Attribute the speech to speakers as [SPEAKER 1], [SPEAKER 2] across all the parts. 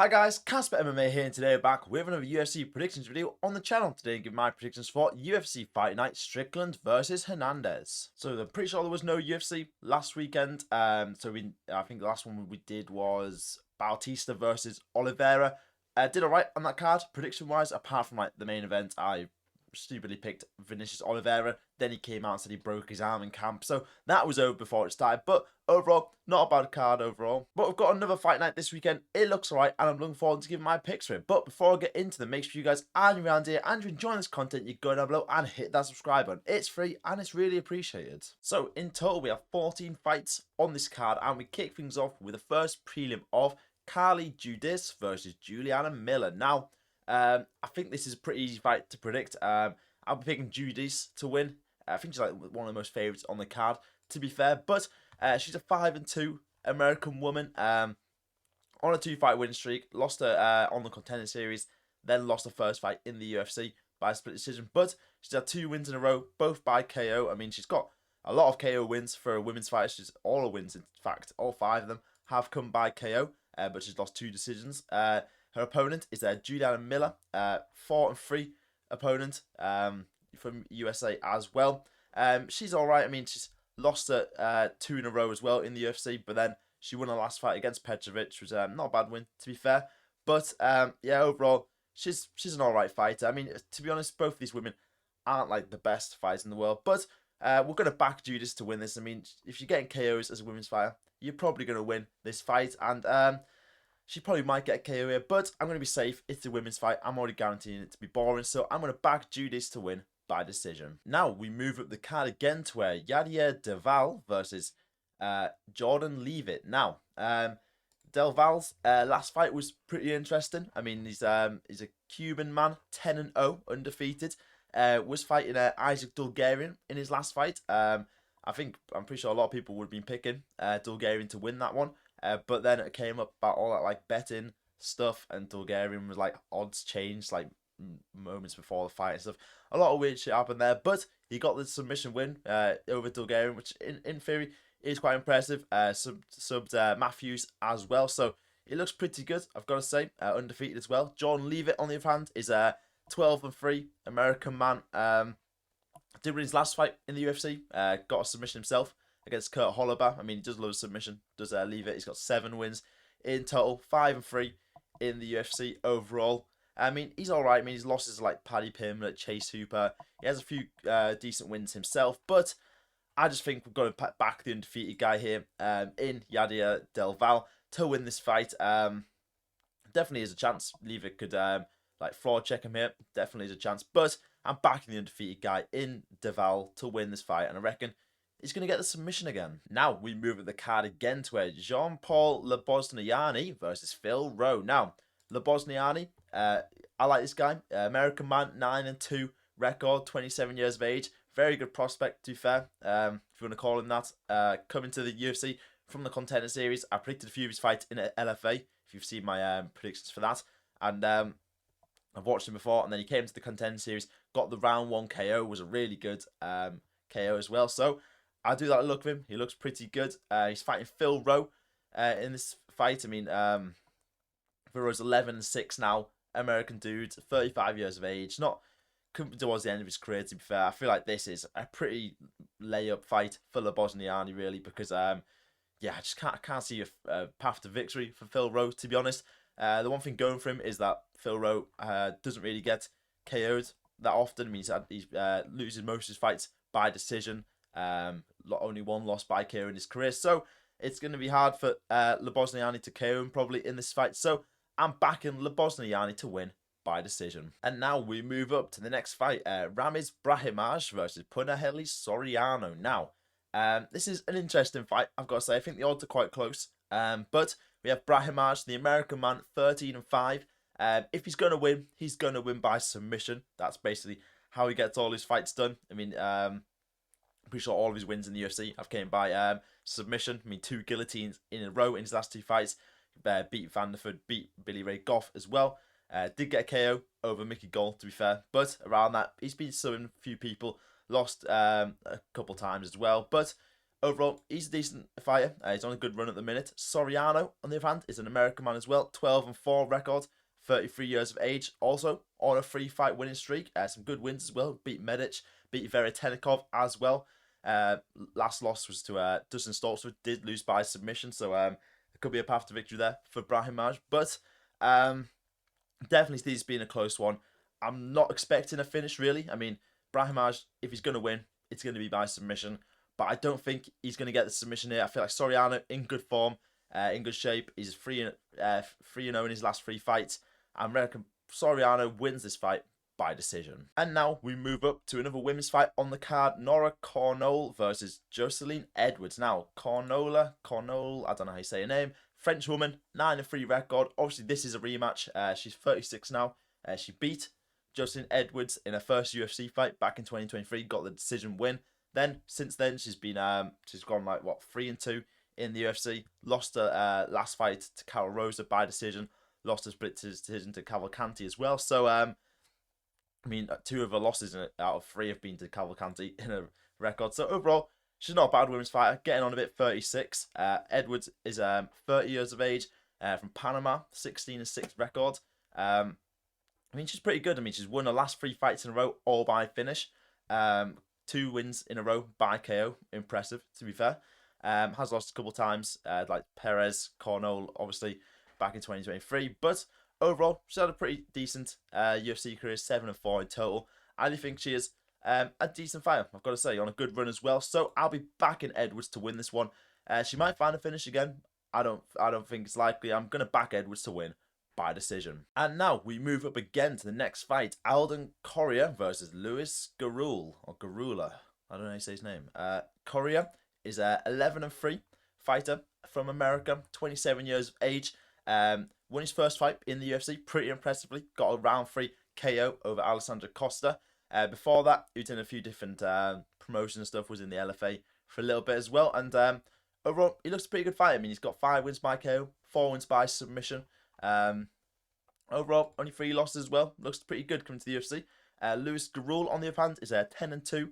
[SPEAKER 1] Hi guys, Casper MMA here, and today we're back with another UFC predictions video on the channel. Today I give my predictions for UFC Fight Night, Strickland versus Hernandez. So I'm pretty sure there was no UFC last weekend. I think the last one we did was Bautista versus Oliveira. Did alright on that card, prediction wise, apart from like the main event. I stupidly picked Vinicius Oliveira. Then he came out and said he broke his arm in camp. So that was over before it started. But overall, not a bad card overall. But we've got another fight night this weekend. It looks alright, and I'm looking forward to giving my picks for it. But before I get into them, make sure you guys are new around here and you're enjoying this content, you go down below and hit that subscribe button. It's free and it's really appreciated. So in total, we have 14 fights on this card, and we kick things off with the first prelim of Carly Judice versus Juliana Miller. Now, I think this is a pretty easy fight to predict. I'll be picking Judice to win. I think she's like one of the most favourites on the card, to be fair. But she's a 5-2 American woman on a 2-fight win streak. Lost her on the Contender Series, then lost her first fight in the UFC by a split decision. But she's had 2 wins in a row, both by KO. I mean, she's got a lot of KO wins for a women's fighter. She's all her wins, in fact, all 5 of them have come by KO, but she's lost 2 decisions. Her opponent is Juliana Miller, 4-3 opponent from USA as well. She's alright. I mean, she's lost 2 in a row as well in the UFC, but then she won her last fight against Petrovic, which was not a bad win, to be fair. But yeah, overall, she's an alright fighter. I mean, to be honest, both of these women aren't like the best fighters in the world, but we're going to back Judice to win this. I mean, if you're getting KOs as a women's fighter, you're probably going to win this fight, and she probably might get a KO here, but I'm going to be safe. It's a women's fight. I'm already guaranteeing it to be boring, so I'm going to back Judice to win by decision. Now, we move up the card again to Yadier Valle versus Jordan Leavitt. Now, Valle's last fight was pretty interesting. I mean, he's a Cuban man, 10-0, undefeated. Was fighting Isaac Dulgarian in his last fight. I'm pretty sure a lot of people would have been picking Dulgarian to win that one. But then it came up about all that like betting stuff, and Dulgarian was like odds changed like moments before the fight and stuff. A lot of weird shit happened there, but he got the submission win over Dulgarian, which in theory is quite impressive. Subbed Matthews as well, so it looks pretty good, I've got to say. Undefeated as well. Jordan Leavitt, on the other hand, is a 12-3 American man. Did win his last fight in the UFC. Got a submission himself against Kurt Hollabaugh. I mean, he does love a submission, does Leavitt. He's got 7 wins in total, 5-3 in the UFC overall. I mean, he's alright. I mean, his losses are like Paddy Pimblett, Chase Hooper. He has a few decent wins himself, but I just think we've got to back the undefeated guy here in Yadier Valle to win this fight. Definitely is a chance. Leavitt could like fraud check him here. Definitely is a chance, but I'm backing the undefeated guy in Valle to win this fight, and I reckon he's going to get the submission again. Now, we move at the card again to Jean-Paul Lebosnoyani versus Phil Rowe. Now, Lebosnoyani, I like this guy. American man, 9-2 record, 27 years of age. Very good prospect, to be fair, if you want to call him that. Coming to the UFC from the Contender Series. I predicted a few of his fights in LFA, if you've seen my predictions for that. And I've watched him before, and then he came to the Contender Series, got the round 1 KO, was a really good KO as well. So I do like the look of him. He looks pretty good. He's fighting Phil Rowe in this fight. I mean, Phil Rowe's 11-6 now. American dude, 35 years of age. Not coming towards the end of his career, to be fair. I feel like this is a pretty layup fight for Lebosnoyani, really, because yeah, I just can't see a path to victory for Phil Rowe, to be honest. The one thing going for him is that Phil Rowe doesn't really get KO'd that often. I mean, he's loses most of his fights by decision. Only 1 loss by KO in his career, so it's going to be hard for Lebosnoyani to KO him probably in this fight. So I'm backing Lebosnoyani to win by decision. And now we move up to the next fight, Ramiz Brahimaj versus Cornolle Soriano. Now, this is an interesting fight, I've got to say. I think the odds are quite close, but we have Brahimaj, the American man, 13-5. If he's going to win by submission. That's basically how he gets all his fights done. I mean, I'm pretty sure all of his wins in the UFC have came by submission. I mean, 2 guillotines in a row in his last 2 fights. Beat Vanderford, beat Billy Ray Goff as well. Did get a KO over Mickey Gall, to be fair. But around that, he's been subbing a few people. Lost a couple times as well. But overall, he's a decent fighter. He's on a good run at the minute. Soriano, on the other hand, is an American man as well. 12-4 record, 33 years of age. Also on a 3-fight winning streak. Some good wins as well. Beat Medic, beat Veretenikov as well. Last loss was to Dustin Stoltzford. Did lose by submission, so there could be a path to victory there for Brahimaj. But definitely sees this being a close one. I'm not expecting a finish, really. I mean, Brahimaj, if he's going to win, it's going to be by submission. But I don't think he's going to get the submission here. I feel like Soriano in good form, in good shape. He's 3-0 in his last 3 fights. I reckon Soriano wins this fight by decision. And now we move up to another women's fight on the card. Nora Cornolle versus Jocelyn Edwards. Now, Cornolle, I don't know how you say her name. French woman, 9-3 record. Obviously, this is a rematch. She's 36 now. She beat Jocelyn Edwards in her first UFC fight back in 2023. Got the decision win. Then, since then, she's gone like, 3-2 in the UFC. Lost her last fight to Carol Rosa by decision. Lost her split decision to Cavalcanti as well. So, I mean, 2 of her losses out of 3 have been to Cavalcanti in a record. So, overall, she's not a bad women's fighter. Getting on a bit, 36. Edwards is 30 years of age, from Panama, 16-6 record. I mean, she's pretty good. I mean, she's won her last 3 fights in a row, all by finish. 2 wins in a row by KO. Impressive, to be fair. Has lost a couple times, like Perez, Cornolle, obviously, back in 2023. But overall, she's had a pretty decent UFC career, 7-4 in total. I do think she is a decent fighter, I've got to say, on a good run as well. So I'll be backing Edwards to win this one. She might find a finish again. I don't think it's likely. I'm going to back Edwards to win by decision. And now we move up again to the next fight. Alden Coria versus Louis Gurule, or Gurule. I don't know how you say his name. Coria is a 11-3 fighter from America, 27 years of age. Won his first fight in the UFC pretty impressively. Got a round 3 KO over Alessandro Costa. Before that, he was in a few different promotion stuff. Was in the LFA for a little bit as well. And overall, he looks a pretty good fighter. I mean, he's got 5 wins by KO, 4 wins by submission. Overall, only 3 losses as well. Looks pretty good coming to the UFC. Louis Gurule, on the other hand, is a 10-2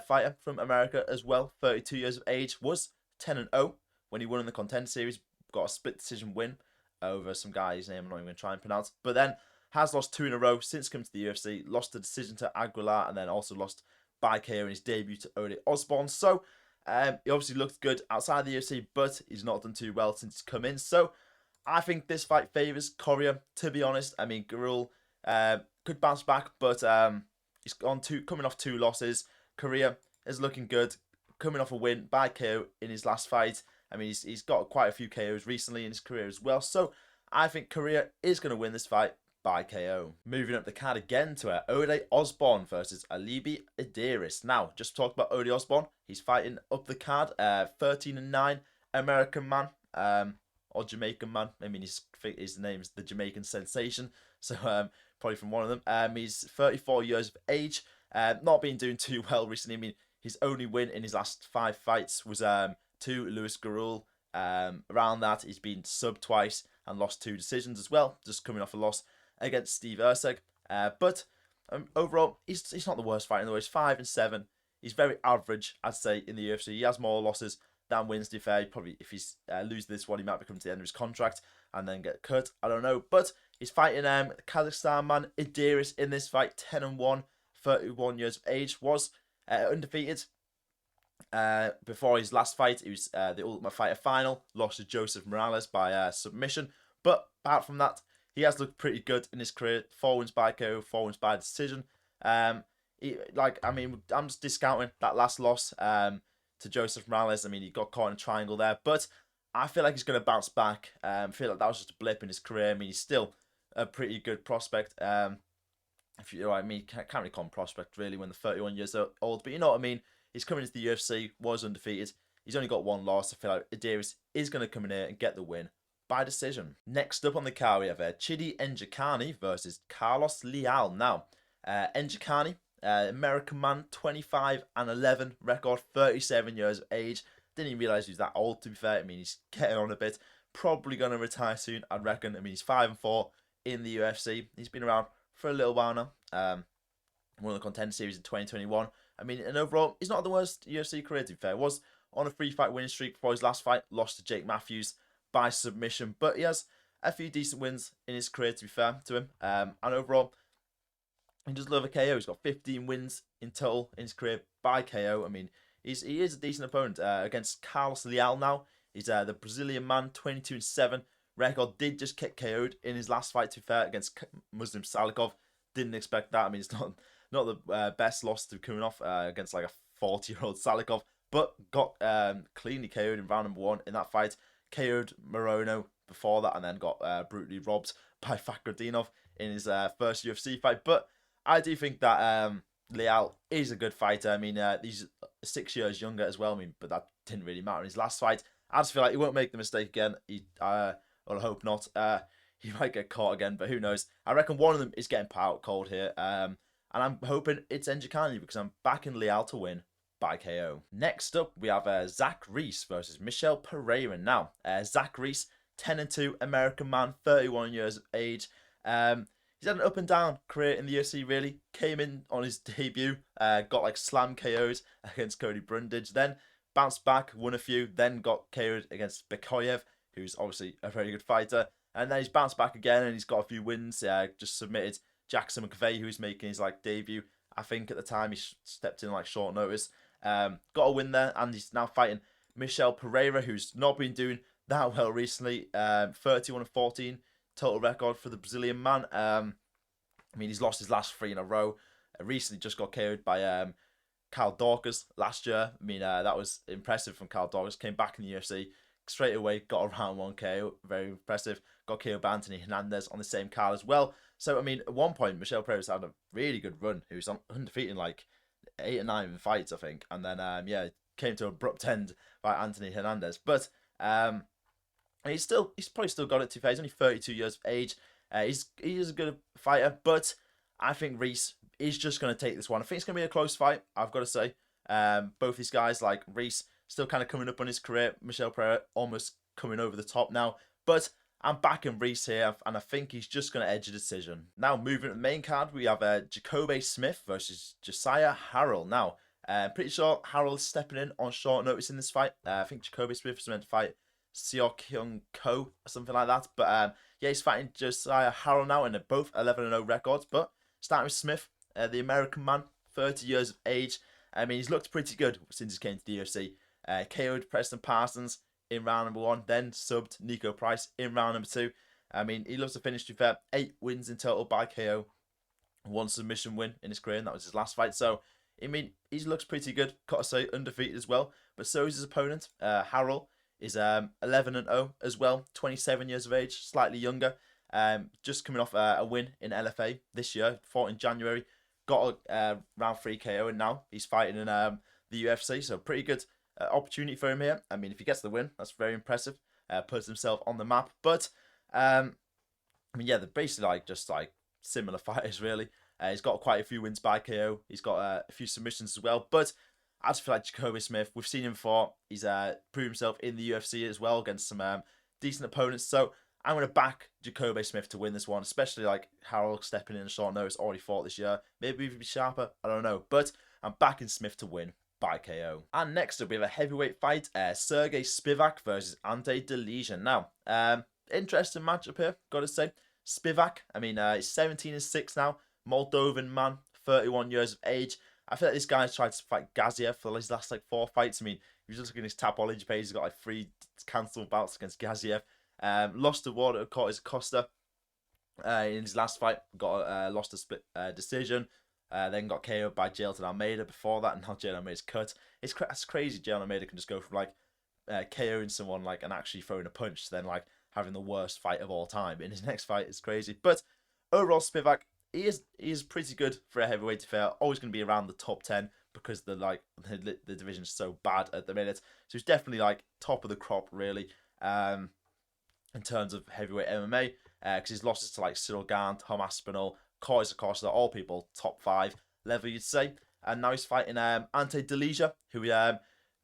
[SPEAKER 1] fighter from America as well. 32 years of age. Was 10-0 when he won in the Contender Series. Got a split decision win over some guy's name I'm not even going to try and pronounce. But then has lost 2 in a row since coming to the UFC. Lost the decision to Aguilar and then also lost by KO in his debut to Ode Osbourne. So he obviously looked good outside the UFC, but he's not done too well since he's come in. So I think this fight favours Coria, to be honest. I mean, Gurule could bounce back, but he's coming off 2 losses. Coria is looking good, coming off a win by KO in his last fight. I mean, he's got quite a few KOs recently in his career as well. So I think Coria is going to win this fight by KO. Moving up the card again to Ode Osbourne versus Alibi Idiris. Now, just talk about Ode Osbourne. He's fighting up the card, 13-9 American man. Or Jamaican man. I mean, his name is the Jamaican Sensation. So probably from one of them. He's 34 years of age. Not been doing too well recently. I mean, his only win in his last 5 fights was to Louis Gurule. Around that, he's been subbed twice and lost 2 decisions as well. Just coming off a loss against Steve Erceg. But overall, he's not the worst fighter in the world. He's 5-7. He's very average, I'd say, in the UFC. He has more losses than wins, to be fair. Probably, if he's loses this one, he might become to the end of his contract and then get cut. I don't know. But he's fighting Kazakhstan man Idiris in this fight. 10-1, 31 years of age. Was undefeated. Before his last fight, he was the Ultimate Fighter final. Lost to Joseph Morales by submission. But apart from that, he has looked pretty good in his career. 4 wins by KO, 4 wins by decision. I'm just discounting that last loss to Joseph Morales. I mean, he got caught in a triangle there, but I feel like he's going to bounce back. I feel like that was just a blip in his career. I mean, he's still a pretty good prospect. If you know what I mean, can't really call him prospect really when they're 31 years old, but you know what I mean. He's coming into the UFC, was undefeated. He's only got 1 loss. I feel like Idiris is going to come in here and get the win by decision. Next up on the card, we have Chidi Njokuani versus Carlos Leal. Now, Njokuani, American man, 25-11 record, 37 years of age. Didn't even realise he was that old, to be fair. I mean, he's getting on a bit. Probably going to retire soon, I reckon. I mean, he's 5-4 in the UFC. He's been around for a little while now. Won the Contender Series in 2021. I mean, and overall, he's not the worst UFC career, to be fair. Was on a 3-fight winning streak before his last fight. Lost to Jake Matthews by submission. But he has a few decent wins in his career, to be fair to him. And overall, he does love a KO. He's got 15 wins in total in his career by KO. I mean, he is a decent opponent against Carlos Leal now. He's the Brazilian man, 22-7. Record did just get KO'd in his last fight, to be fair, against Muslim Salikov. Didn't expect that. I mean, it's not the best loss to be coming off against like a 40-year-old Salikov, but got cleanly KO'd in round number 1 in that fight. KO'd Morono before that, and then got brutally robbed by Fakhretdinov in his first UFC fight. But I do think that Leal is a good fighter. I mean, he's 6 years younger as well. I mean, but that didn't really matter in his last fight. I just feel like he won't make the mistake again. Well, I hope not. He might get caught again, but who knows? I reckon one of them is getting put out cold here. And I'm hoping it's Njokuani because I'm backing Leal to win by KO. Next up, we have Zach Reese versus Michel Pereira. Now, Zach Reese, 10-2, American man, 31 years of age. He's had an up and down career in the UFC, really. Came in on his debut, got like slam KO'd against Cody Brundage, then bounced back, won a few, then got KO'd against Bekoyev, who's obviously a very good fighter. And then he's bounced back again and he's got a few wins. Just submitted Jackson McVeigh, who's making his like debut. I think at the time he stepped in like short notice. Got a win there, and he's now fighting Michel Pereira, who's not been doing that well recently. 31-14 total record for the Brazilian man. I mean, he's lost his last 3 in a row. Recently just got KO'd by Cal Dorcas last year. I mean, that was impressive from Cal Dorcas. Came back in the UFC straight away, got a round 1 KO. Very impressive. Got KO'd by Anthony Hernandez on the same card as well. So, I mean, at one point, Michel Pereira's had a really good run. He was undefeated in like 8 or 9 fights, I think. And then, came to an abrupt end by Anthony Hernandez. But he's probably still got it, to be fair. He's only 32 years of age. He is a good fighter, but I think Reese is just going to take this one. I think it's going to be a close fight, I've got to say. Both these guys, like Reese, still kind of coming up on his career. Michel Pereira almost coming over the top now. But I'm backing Reese here, and I think he's just going to edge a decision. Now, moving to the main card, we have Jacoby Smith versus Josiah Harrell. Now, pretty sure Harrell is stepping in on short notice in this fight. I think Jacoby Smith is meant to fight Seok Hyung Ko or something like that. But he's fighting Josiah Harrell now, and they're both 11-0 records. But starting with Smith, the American man, 30 years of age. I mean, he's looked pretty good since he came to the UFC. KO'd Preston Parsons in round number 1, then subbed Nico Price in round number 2. I mean, he loves to finish, to be fair. 8 wins in total by KO. 1 submission win in his career, and that was his last fight. So, I mean, he looks pretty good. Got to say, undefeated as well. But so is his opponent, Harrell, is 11-0 as well. 27 years of age, slightly younger. Just coming off a win in LFA this year. Fought in January. Got a round 3 KO, and now he's fighting in the UFC. So, pretty good opportunity for him here. I mean, if he gets the win, that's very impressive. Puts himself on the map. But I mean, yeah, they're basically just similar fighters, really. He's got quite a few wins by KO. He's got a few submissions as well. But I just feel like Jacoby Smith, we've seen him before. He's proved himself in the UFC as well against some decent opponents. So I'm going to back Jacoby Smith to win this one, especially like Harrell stepping in short notice, already fought this year. Maybe even be sharper, I don't know. But I'm backing Smith to win by KO. And next up, we have a heavyweight fight, Sergey Spivac versus Ante Delija. Now, interesting matchup here, gotta say. Spivac, I mean, he's 17-6 now, Moldovan man, 31 years of age. I feel like this guy's tried to fight Gaziev for his last 4 fights. I mean, if you just look at his Tapology page, he's got 3 cancelled bouts against Gaziev. Lost to Ward Costa in his last fight, lost a split decision. Then got KO'd by Jailton Almeida before that, and now Jailton Almeida's cut. It's crazy Jailton Almeida can just go from KOing someone and actually throwing a punch to then having the worst fight of all time in his next fight. Is crazy. But overall, Spivac, he is pretty good for a heavyweight affair. Always going to be around the top 10 because the division is so bad at the minute. So he's definitely top of the crop, really, in terms of heavyweight MMA. Because his losses to Cyril Gant, Tom Aspinall, Costa, all people top 5 level, you'd say. And now he's fighting Ante Delija, who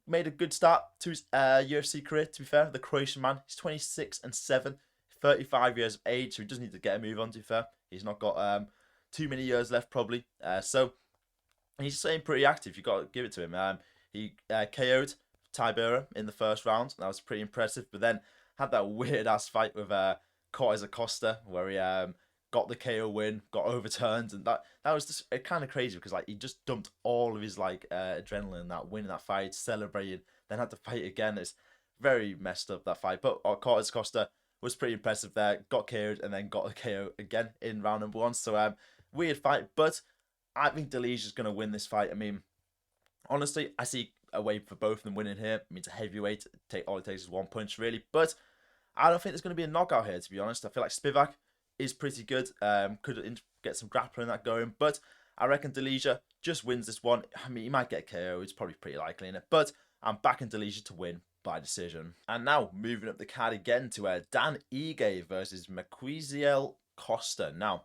[SPEAKER 1] made a good start to his UFC career, to be fair. The Croatian man, he's 26-7, 35 years of age, so he does need to get a move on, to be fair. He's not got too many years left, probably. So he's staying pretty active. You've got to give it to him. He KO'd Pereira in the first round. That was pretty impressive. But then had that weird ass fight with Costa where he got the KO win, got overturned, and that was just kind of crazy because like he just dumped all of his like adrenaline in that winning that fight, celebrating, then had to fight again. It's very messed up, that fight. But Costa was pretty impressive there. Got KO'd and then got a KO again in round number 1. So weird fight, but I think Delija's going to win this fight. I mean, honestly, I see a way for both of them winning here. I mean, it's a heavyweight. All it takes is one punch, really. But I don't think there's going to be a knockout here, to be honest. I feel like Spivac is pretty good. Could get some grappling that going. But I reckon Delija just wins this one. I mean, he might get KO. It's probably pretty likely in it. But I'm backing Delija to win by decision. And now, moving up the card again to Dan Ige versus Maquiziel Costa. Now,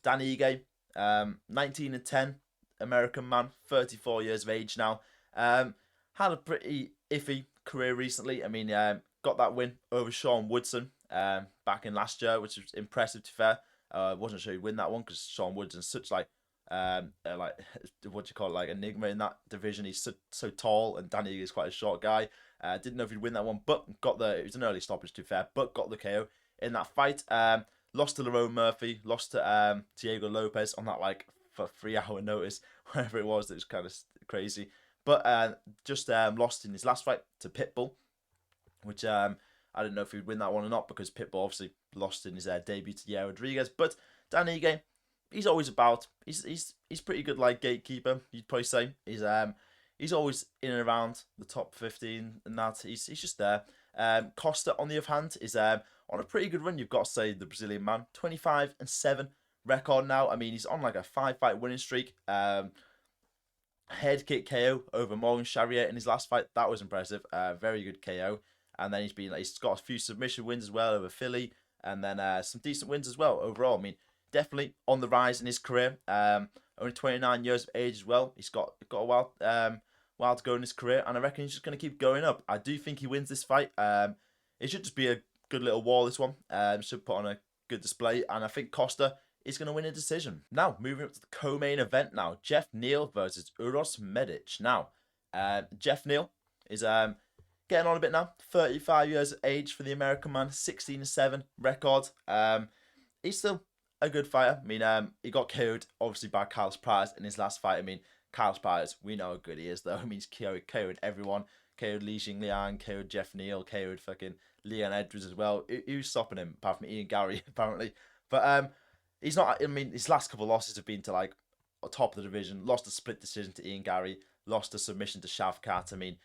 [SPEAKER 1] Dan Ige, 19-10, American man, 34 years of age now. Had a pretty iffy career recently. I mean, got that win over Sean Woodson back in last year, which was impressive, to be fair. Wasn't sure he'd win that one because Sean Woodson's such like what do you call it, like enigma in that division. He's so tall, and Danny is quite a short guy. Didn't know if he'd win that one, but it was an early stoppage, to be fair, but got the KO in that fight. Lost to Rowe Murphy, lost to Diego Lopez on that like for 3 hour notice, whatever it was. That was kind of crazy. But just lost in his last fight to Pitbull, which I don't know if he'd win that one or not because Pitbull obviously lost in his debut to Yair Rodriguez. But Dan Ige, he's always about. He's pretty good like gatekeeper, you'd probably say. He's always in and around the top 15 and that. He's just there. Costa, on the other hand, is on a pretty good run. You've got to say, the Brazilian man, 25-7 record now. I mean, he's on like a 5-fight winning streak. Head kick KO over Morgan Charrier in his last fight. That was impressive. Very good KO. And then he's got a few submission wins as well over Philly, and then some decent wins as well overall. I mean, definitely on the rise in his career. Only 29 years of age as well. He's got a while to go in his career, and I reckon he's just going to keep going up. I do think he wins this fight. It should just be a good little war, this one. Should put on a good display, and I think Costa is going to win a decision. Now, moving up to the co-main event now. Jeff Neal versus Uros Medic. Now, Jeff Neal is getting on a bit now. 35 years of age for the American man. 16-7 record. He's still a good fighter. I mean, he got KO'd, obviously, by Carlos Prates in his last fight. I mean, Carlos Prates, we know how good he is, though. I mean, he's KO'd everyone. KO'd Li Jingliang, KO'd Jeff Neal, KO'd fucking Leon Edwards as well. Who's stopping him, apart from Ian Gary, apparently? But he's not. I mean, his last couple of losses have been to like top of the division. Lost a split decision to Ian Gary. Lost a submission to Shavkat. I mean,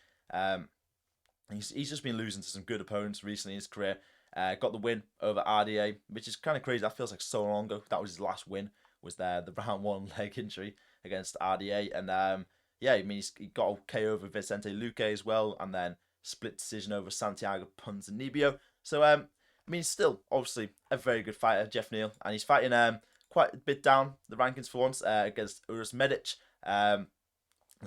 [SPEAKER 1] he's just been losing to some good opponents recently in his career. Got the win over RDA, which is kind of crazy. That feels like so long ago. That was his last win. Was the round 1 leg injury against RDA, and yeah, I mean, he got a KO over Vicente Luque as well, and then split decision over Santiago Ponzinibbio. So I mean, still obviously a very good fighter, Jeff Neal, and he's fighting quite a bit down the rankings for once against Uros Medic, the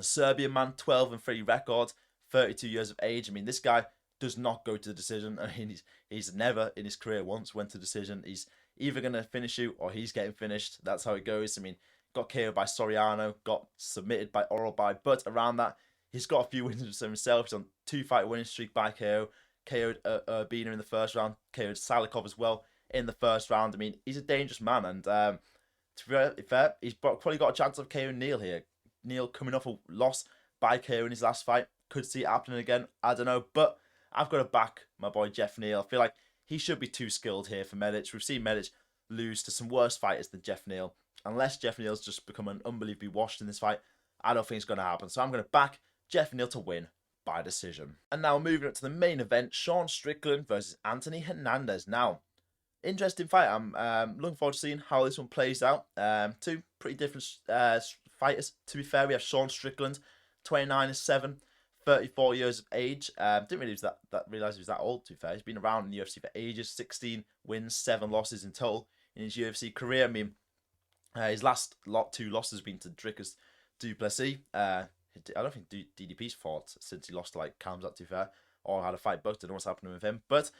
[SPEAKER 1] Serbian man, 12-3 record, 32 years of age. I mean, this guy does not go to the decision. I mean, he's never in his career once went to decision. He's either going to finish you or he's getting finished. That's how it goes. I mean, got KO'd by Soriano, got submitted by Oral-By, but around that, he's got a few wins himself. He's on 2-fight winning streak by KO. KO'd Urbina in the first round, KO'd Salikov as well in the first round. I mean, he's a dangerous man, and to be fair, he's probably got a chance of KO'ing Neal here. Neal coming off a loss by KO in his last fight. Could see it happening again. I don't know, but I've got to back my boy Jeff Neal. I feel like he should be too skilled here for Medic. We've seen Medic lose to some worse fighters than Jeff Neal. Unless Jeff Neal's just become unbelievably washed in this fight, I don't think it's going to happen. So I'm going to back Jeff Neal to win by decision. And now moving up to the main event, Sean Strickland versus Anthony Hernandez. Now, interesting fight. I'm looking forward to seeing how this one plays out. Two pretty different fighters. To be fair, we have Sean Strickland, 29-7, 34 years of age. Didn't really realize he was that old, to be fair. He's been around in the UFC for ages. 16 wins, 7 losses in total in his UFC career. I mean, his last 2 losses have been to Dricus du Plessis. I don't think DDP's fought since he lost to like Kamzat, to be fair, or had a fight booked. I don't know what's happening with him. But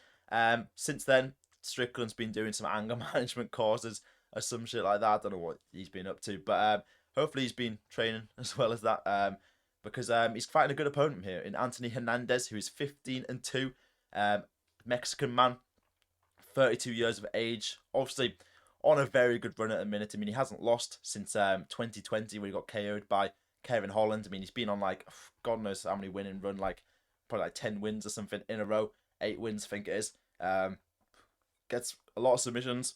[SPEAKER 1] since then, Strickland's been doing some anger management courses or some shit like that. I don't know what he's been up to, but hopefully he's been training as well as that. because he's fighting a good opponent here in Anthony Hernandez, who is 15-2, Mexican man, 32 years of age, obviously on a very good run at the minute. I mean, he hasn't lost since 2020 when he got KO'd by Kevin Holland. I mean, he's been on like, God knows how many winning run, like probably like 10 wins or something in a row, 8 wins I think it is. Gets a lot of submissions,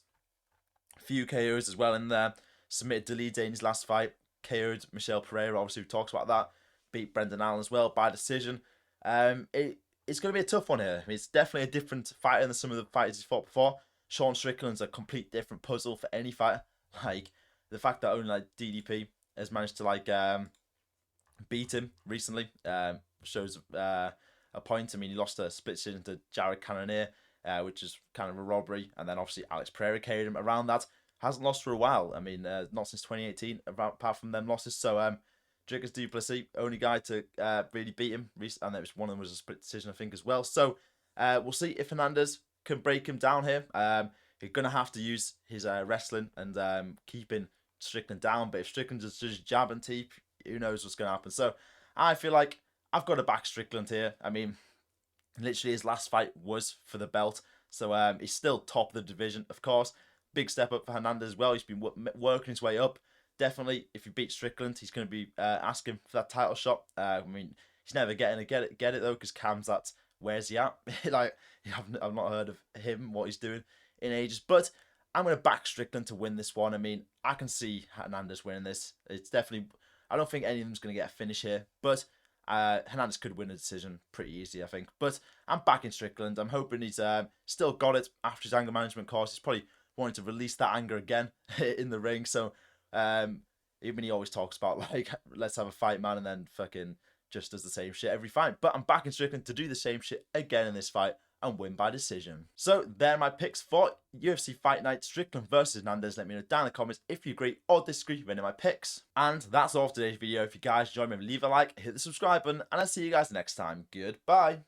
[SPEAKER 1] a few KOs as well in there. Submitted Delija in his last fight, KO'd Michelle Pereira, obviously we talked about that. Beat Brendan Allen as well by decision. It's going to be a tough one here. I mean, it's definitely a different fighter than some of the fighters he's fought before. Sean Strickland's a complete different puzzle for any fighter. Like, the fact that only like DDP has managed to like beat him recently shows a point. I mean, he lost a split decision to Jared Cannonier, which is kind of a robbery. And then obviously Alex Pereira carried him around that. Hasn't lost for a while. I mean, not since 2018, apart from them losses. So, Dricus du Plessis, only guy to really beat him. And there was one of them was a split decision, I think, as well. So, we'll see if Hernandez can break him down here. He's going to have to use his wrestling and keeping Strickland down. But if Strickland just jab and teep, who knows what's going to happen. So, I feel like I've got to back Strickland here. I mean, literally his last fight was for the belt. So, he's still top of the division, of course. Big step up for Hernandez as well. He's been working his way up. Definitely, if you beat Strickland, he's going to be asking for that title shot. I mean, he's never getting to get it though, because Cam's that's where's he at? Like, I've not heard of him, what he's doing in ages. But I'm going to back Strickland to win this one. I mean, I can see Hernandez winning this. It's definitely, I don't think any of them's going to get a finish here, but Hernandez could win a decision pretty easy, I think. But I'm backing Strickland. I'm hoping he's still got it after his anger management course. He's probably wanting to release that anger again in the ring. So even he always talks about like, let's have a fight, man, and then fucking just does the same shit every fight. But I'm backing Strickland to do the same shit again in this fight and win by decision. So there are my picks for UFC Fight Night, Strickland versus Hernandez. Let me know down in the comments if you agree or disagree with any of my picks. And that's all for today's video. If you guys enjoyed me, leave a like, hit the subscribe button, and I'll see you guys next time. Goodbye.